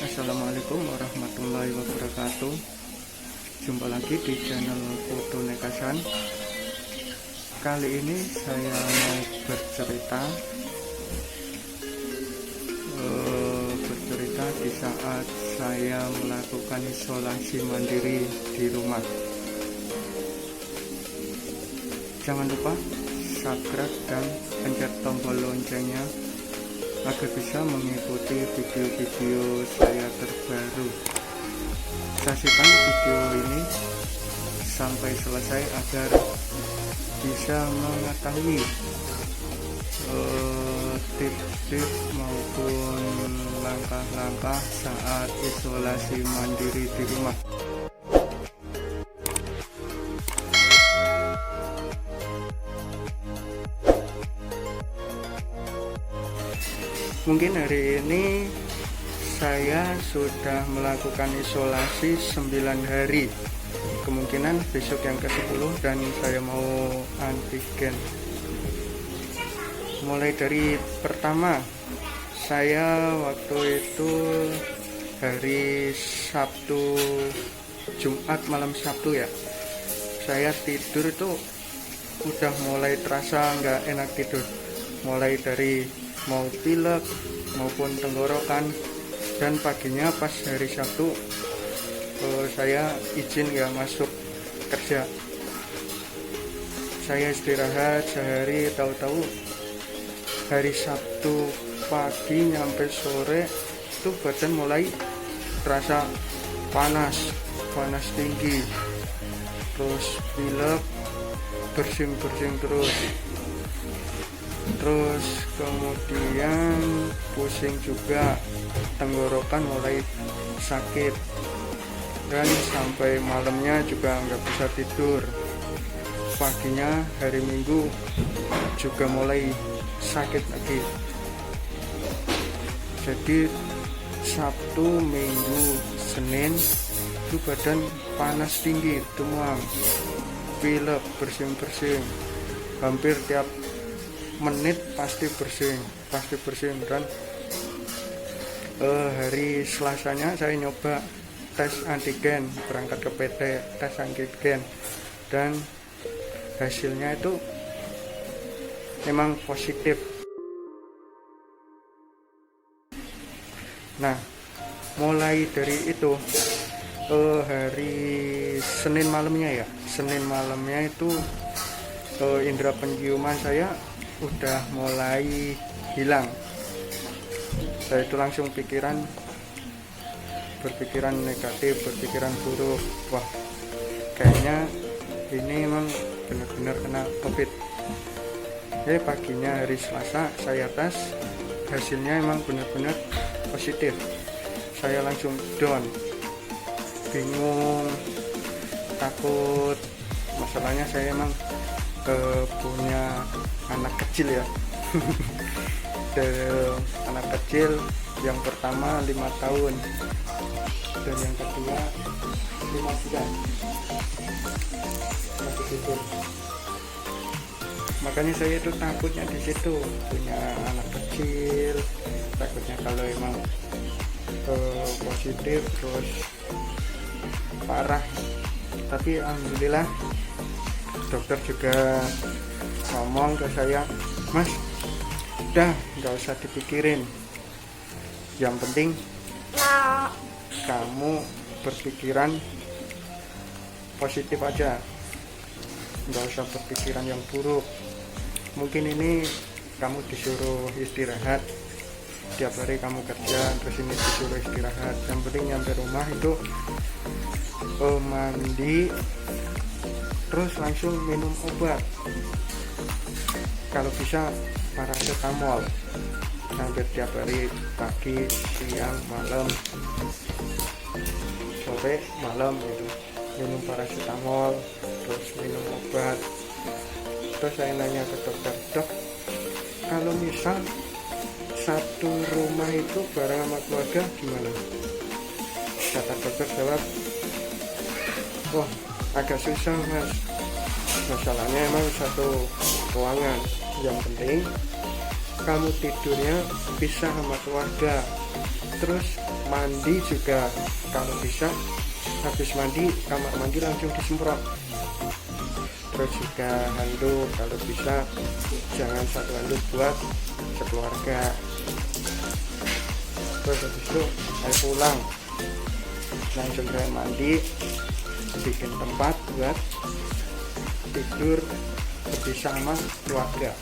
Assalamualaikum warahmatullahi wabarakatuh. Jumpa lagi di channel Foto Nekasan. Kali ini saya mau bercerita di saat saya melakukan isolasi mandiri di rumah. Jangan lupa subscribe dan pencet tombol loncengnya agar bisa mengikuti video-video saya terbaru. Saksikan video ini sampai selesai agar bisa mengetahui tips-tips maupun langkah-langkah saat isolasi mandiri di rumah. Mungkin hari ini saya sudah melakukan isolasi 9 hari. Kemungkinan besok yang ke-10 dan saya mau antigen. Mulai dari pertama, saya waktu itu hari Sabtu, Jumat malam Sabtu ya. Saya tidur itu udah mulai terasa nggak enak tidur. Mulai dari mau pilek maupun tenggorokan, dan paginya pas hari Sabtu saya izin nggak masuk kerja. Saya istirahat sehari, tahu-tahu hari Sabtu pagi nyampe sore itu badan mulai terasa panas tinggi, terus pilek, bersin terus kemudian pusing juga, tenggorokan mulai sakit, dan sampai malamnya juga nggak bisa tidur. Paginya hari Minggu juga mulai sakit lagi. Jadi Sabtu, Minggu, Senin itu badan panas tinggi, demam, pilek, bersin, hampir tiap menit pasti bersin. Dan hari Selasanya saya nyoba tes antigen, berangkat ke PT tes antigen, dan hasilnya itu memang positif. Nah, mulai dari itu hari Senin malamnya itu indera penciuman saya udah mulai hilang. Saya itu langsung berpikiran negatif, berpikiran buruk. Wah, kayaknya ini emang benar-benar kena COVID. Paginya hari Selasa saya tes, hasilnya emang benar-benar positif. Saya langsung down, bingung, takut. Masalahnya saya emang punya anak kecil ya. Anak kecil yang pertama 5 tahun dan yang kedua 5 bulan masih tidur. Makanya saya itu takutnya di situ, punya anak kecil, takutnya kalau emang positif terus parah. Tapi alhamdulillah dokter juga ngomong ke saya, "Mas, udah nggak usah dipikirin, yang penting kamu berpikiran positif aja, nggak usah berpikiran yang buruk. Mungkin ini kamu disuruh istirahat, tiap hari kamu kerja terus ini disuruh istirahat, yang penting nyampe rumah itu mandi terus langsung minum obat, kalau bisa paracetamol, hampir tiap hari, pagi, siang, malam, sore, malam gitu, minum paracetamol terus minum obat." Terus saya nanya ke dokter, "Dok, kalau misal satu rumah itu bareng sama keluarga gimana?" Kata dokter jawab, "Wah, agak susah Mas, masalahnya emang satu ruangan, yang penting kamu tidurnya pisah sama keluarga, Terus mandi juga, kalau bisa habis mandi kamar mandi langsung disemprot. Terus juga handuk, kalau bisa jangan satu handuk buat sekeluarga. Terus habis itu saya pulang langsung ke mandi, bikin tempat buat tidur bersama keluarga.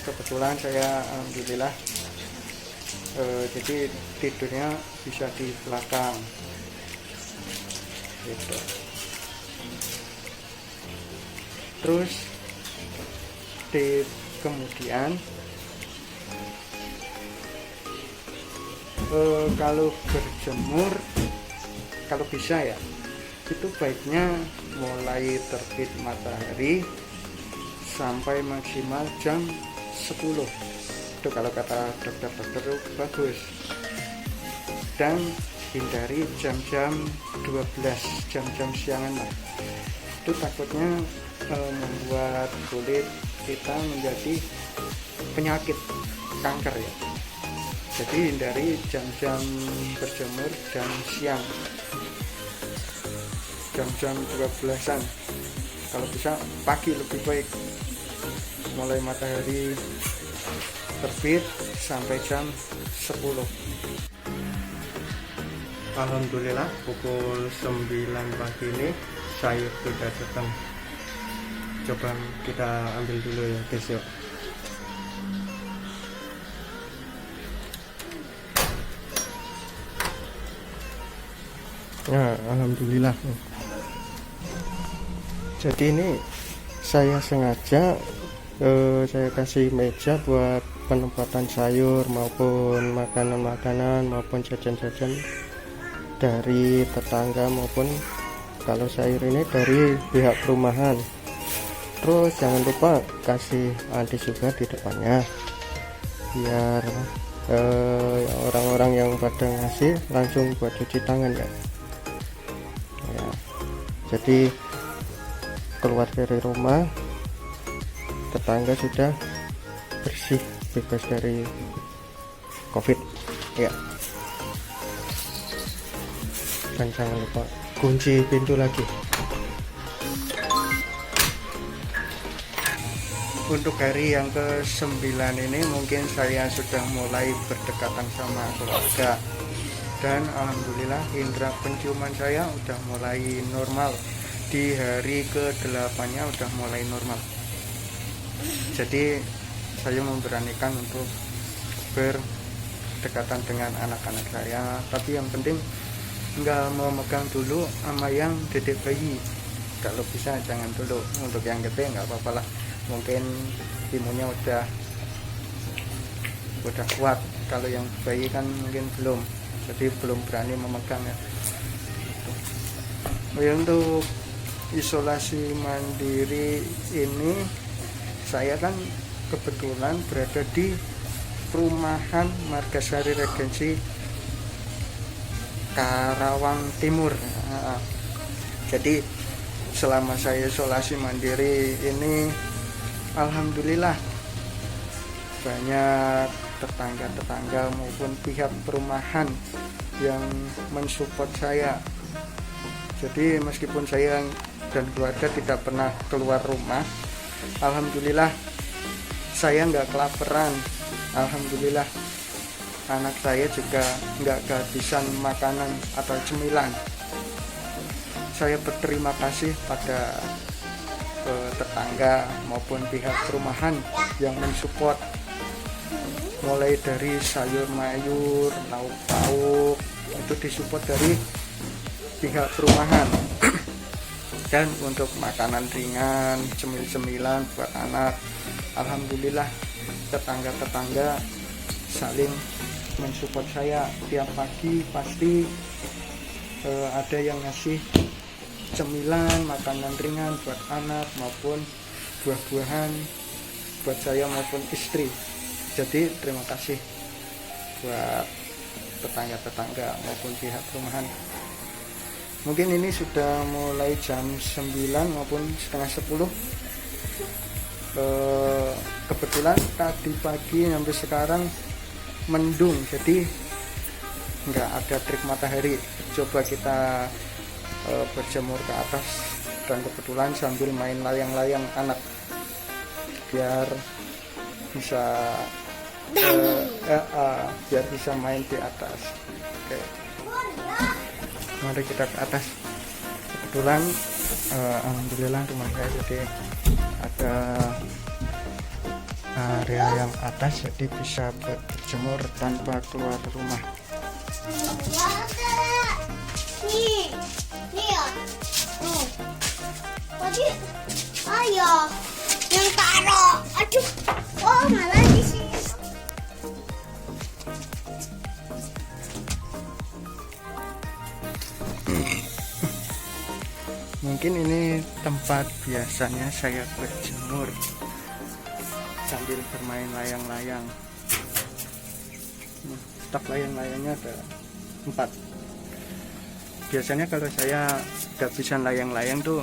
Kebetulan saya alhamdulillah jadi tidurnya bisa di belakang gitu. Terus di kemudian kalau berjemur, kalau bisa ya itu baiknya mulai terbit matahari sampai maksimal jam 10. Itu kalau kata dokter-dokter itu bagus. Dan hindari jam-jam 12, jam-jam siangan lah. Itu takutnya membuat kulit kita menjadi penyakit kanker ya. Jadi hindari jam-jam berjemur jam siang, jam-jam 12-an. Kalau bisa pagi lebih baik, mulai matahari terbit sampai jam 10. Alhamdulillah pukul 9 pagi ini sayur sudah datang. Coba kita ambil dulu ya guys yuk. Ya alhamdulillah. Jadi ini saya sengaja saya kasih meja buat penempatan sayur maupun makanan-makanan maupun jajan-jajan dari tetangga, maupun kalau sayur ini dari pihak perumahan. Terus jangan lupa kasih antis juga di depannya, biar orang-orang yang pada ngasih langsung buat cuci tangan ya. Jadi keluar dari rumah tetangga sudah bersih, bebas dari COVID ya. Dan jangan lupa kunci pintu lagi. Untuk hari yang ke-9 ini mungkin saya sudah mulai berdekatan sama keluarga, dan alhamdulillah indera penciuman saya udah mulai normal. Di hari ke-8-nya udah mulai normal. Jadi saya memberanikan untuk berdekatan dengan anak-anak saya, tapi yang penting nggak mau megang dulu sama yang dedek bayi. Kalau bisa jangan dulu. Untuk yang gede nggak apa-apa lah, mungkin imunnya udah kuat. Kalau yang bayi kan mungkin belum, jadi belum berani memegang ya. Untuk isolasi mandiri ini, saya kan kebetulan berada di perumahan Margasari Regensi Karawang Timur. Jadi selama saya isolasi mandiri ini alhamdulillah banyak tetangga-tetangga maupun pihak perumahan yang mensupport saya. Jadi meskipun saya dan keluarga tidak pernah keluar rumah, alhamdulillah saya nggak kelaparan. Alhamdulillah anak saya juga nggak kehabisan makanan atau cemilan. Saya berterima kasih pada tetangga maupun pihak perumahan yang mensupport, mulai dari sayur mayur, lauk pauk itu disupport dari pihak perumahan. Dan untuk makanan ringan, cemil-cemilan buat anak, alhamdulillah tetangga-tetangga saling mensupport saya. Tiap pagi pasti ada yang ngasih cemilan, makanan ringan buat anak maupun buah-buahan buat saya maupun istri. Jadi terima kasih buat tetangga-tetangga maupun pihak perumahan. Mungkin ini sudah mulai jam 9 maupun setengah 10. Kebetulan tadi pagi sampai sekarang mendung, jadi nggak ada trik matahari. Coba kita berjemur ke atas, dan kebetulan sambil main layang-layang anak biar bisa biar bisa main di atas. Oke, mari kita ke atas. Kebetulan alhamdulillah rumah saya jadi ada area yang atas, jadi bisa berjemur tanpa keluar rumah. Nih ya, tadi ayo yang taruh, aduh, oh malah di sini. Mungkin ini tempat biasanya saya berjemur sambil bermain layang-layang. Stok layang-layangnya ada 4. Biasanya kalau saya kehabisan layang-layang tuh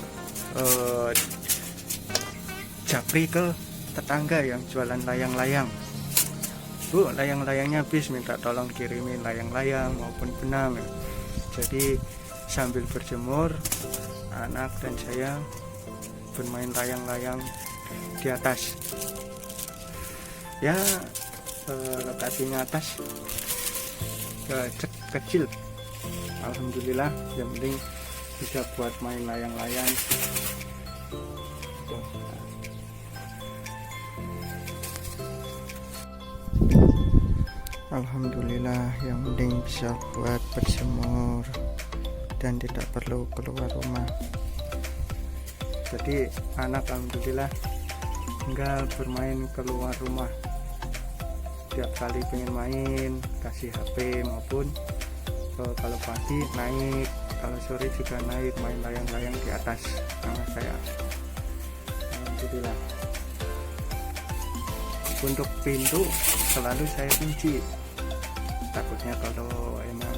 japri ke tetangga yang jualan layang-layang. Bu, layang-layangnya habis, minta tolong kirimin layang-layang maupun benang. Jadi sambil berjemur, anak dan saya bermain layang-layang di atas. Ya, lokasinya atas, kecil. Alhamdulillah, yang penting bisa buat main layang-layang. Alhamdulillah, yang penting bisa buat berjemur dan tidak perlu keluar rumah. Jadi anak alhamdulillah tinggal bermain keluar rumah. Tiap kali pengen main kasih HP, maupun kalau pagi naik, kalau sore juga naik, main layang-layang di atas sama saya. Alhamdulillah. Untuk pintu selalu saya kunci, takutnya kalau emang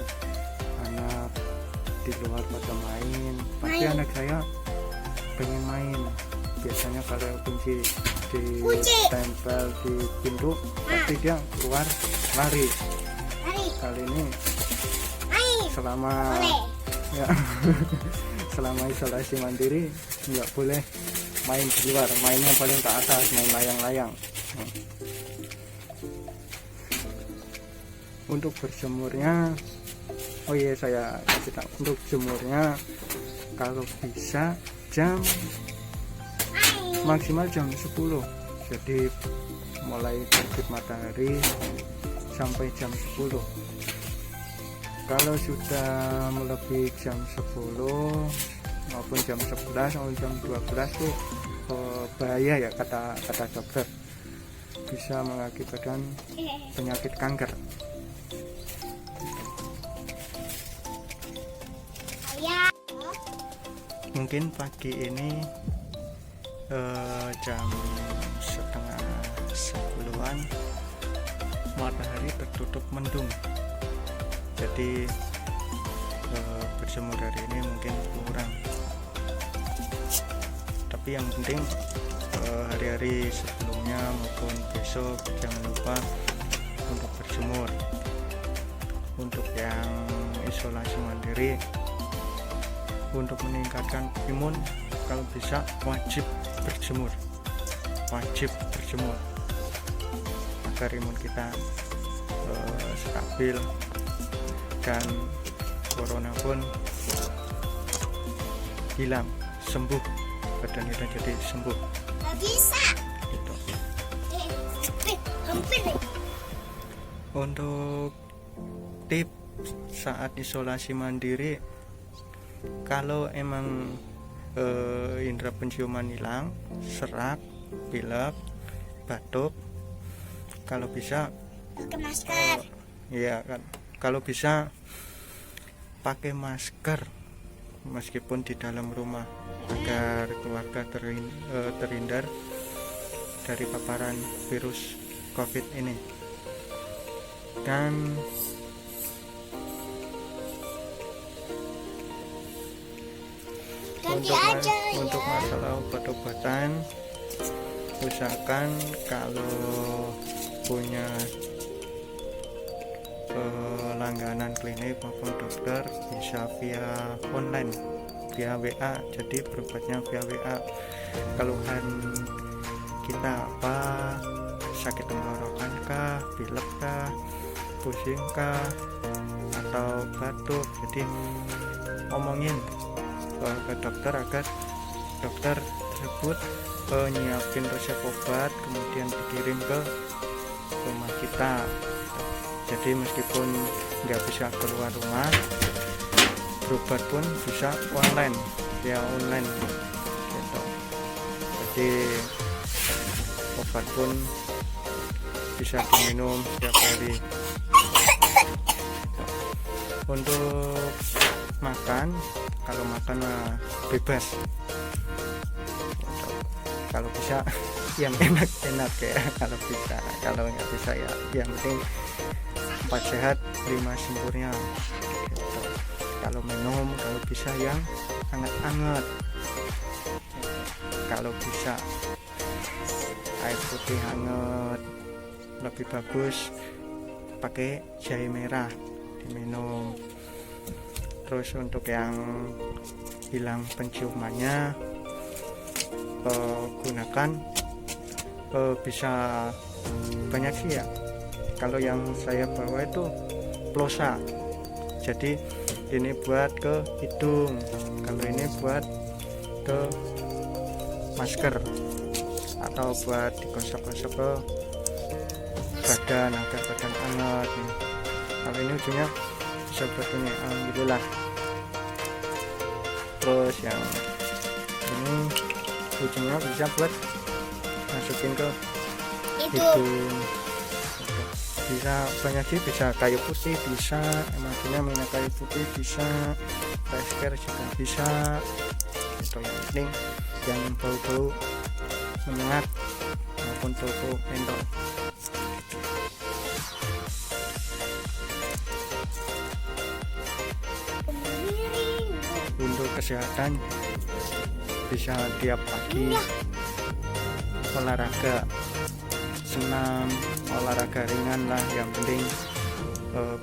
anak di luar pada main, pasti anak saya pengen main. Biasanya kalau kunci ditempel di pintu, pasti dia keluar lari. Kali ini selama ya selama isolasi mandiri nggak boleh main di luar, mainnya paling ke atas, main layang-layang. Untuk berjemurnya, oh iya saya kasih tahu, untuk jemurnya kalau bisa maksimal jam 10. Jadi mulai terbit matahari sampai jam 10. Kalau sudah melebihi jam 10 maupun jam 11 atau jam 12 tuh bahaya ya, kata dokter, bisa mengakibatkan penyakit kanker. Mungkin pagi ini jam setengah 10-an matahari tertutup mendung, jadi berjemur hari ini mungkin kurang. Tapi yang penting hari-hari sebelumnya maupun besok jangan lupa untuk berjemur. Untuk yang isolasi mandiri, untuk meningkatkan imun, kalau bisa wajib berjemur agar imun kita stabil dan corona pun hilang, sembuh, badan kita jadi sembuh. Gak bisa Gitu. hampir. Untuk tips saat isolasi mandiri, kalau emang indera penciuman hilang, serak, pilek, batuk, kalau bisa Pakai masker. ya kan, kalau bisa pakai masker meskipun di dalam rumah, agar keluarga terhindar dari paparan virus COVID ini. Dan untuk masalah obat-obatan, usahakan kalau punya langganan klinik maupun dokter bisa via online, via WA. Jadi berobatnya via WA. Keluhan kita apa, sakit tenggorokan kah, pilek kah, pusing kah, atau batuk, jadi ngomongin ke dokter agar dokter tersebut nyiapin resep obat kemudian dikirim ke rumah kita. Jadi meskipun nggak bisa keluar rumah, berobat pun bisa online, via online gitu. Jadi obat pun bisa diminum setiap hari. Untuk makan, kalau makan bebas, kalau bisa yang enak-enak ya, kalau bisa. Kalau nggak bisa ya yang penting 4 sehat 5 sempurna gitu. Kalau minum, kalau bisa yang hangat-hangat, kalau bisa air putih hangat, lebih bagus pakai jahe merah diminum. Terus untuk yang hilang penciumannya, gunakan bisa banyak sih ya. Kalau yang saya bawa itu plosa, jadi ini buat ke hidung, kalau ini buat ke masker, atau buat digosok-gosok ke badan agar badan hangat. Kalau ini ujungnya bisa buat ini, alhamdulillah. Terus yang ini ujungnya bisa buat masukin ke hidung. Bisa banyak sih, bisa kayu putih bisa, maksudnya minyak kayu putih bisa, fresh juga bisa. Itu yang penting yang bau-bau menyengat maupun bau-bau mentol. Untuk kesehatan bisa tiap pagi olahraga, senam, olahraga ringan lah, yang penting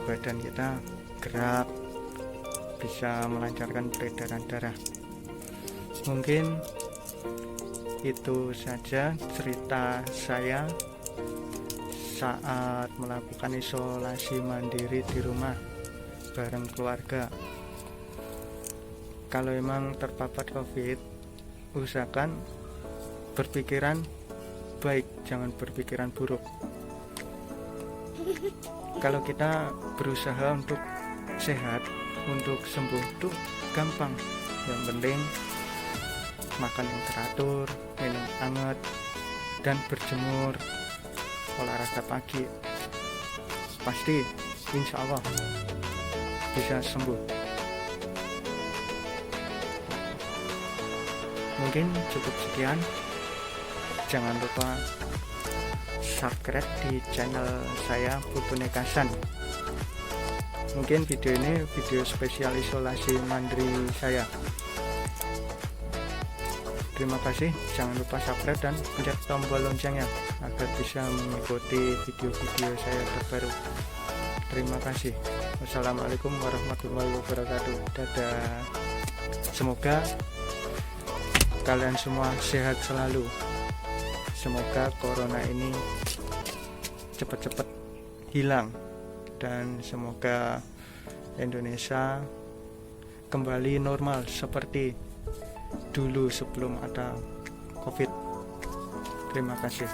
badan kita gerak, bisa melancarkan peredaran darah. Mungkin itu saja cerita saya saat melakukan isolasi mandiri di rumah bareng keluarga. Kalau emang terpapar COVID, usahakan berpikiran baik, jangan berpikiran buruk. Kalau kita berusaha untuk sehat, untuk sembuh itu gampang. Yang penting makan yang teratur, minum hangat, dan berjemur, olahraga pagi. Pasti insya Allah bisa sembuh. Mungkin cukup sekian. Jangan lupa subscribe di channel saya Putu Nekasan. Mungkin video ini video spesial isolasi mandiri saya. Terima kasih. Jangan lupa subscribe dan pencet tombol loncengnya agar bisa mengikuti video-video saya terbaru. Terima kasih. Wassalamualaikum warahmatullahi wabarakatuh. Dadah. Semoga kalian semua sehat selalu. Semoga corona ini cepat-cepat hilang, dan semoga Indonesia kembali normal seperti dulu sebelum ada COVID. Terima kasih.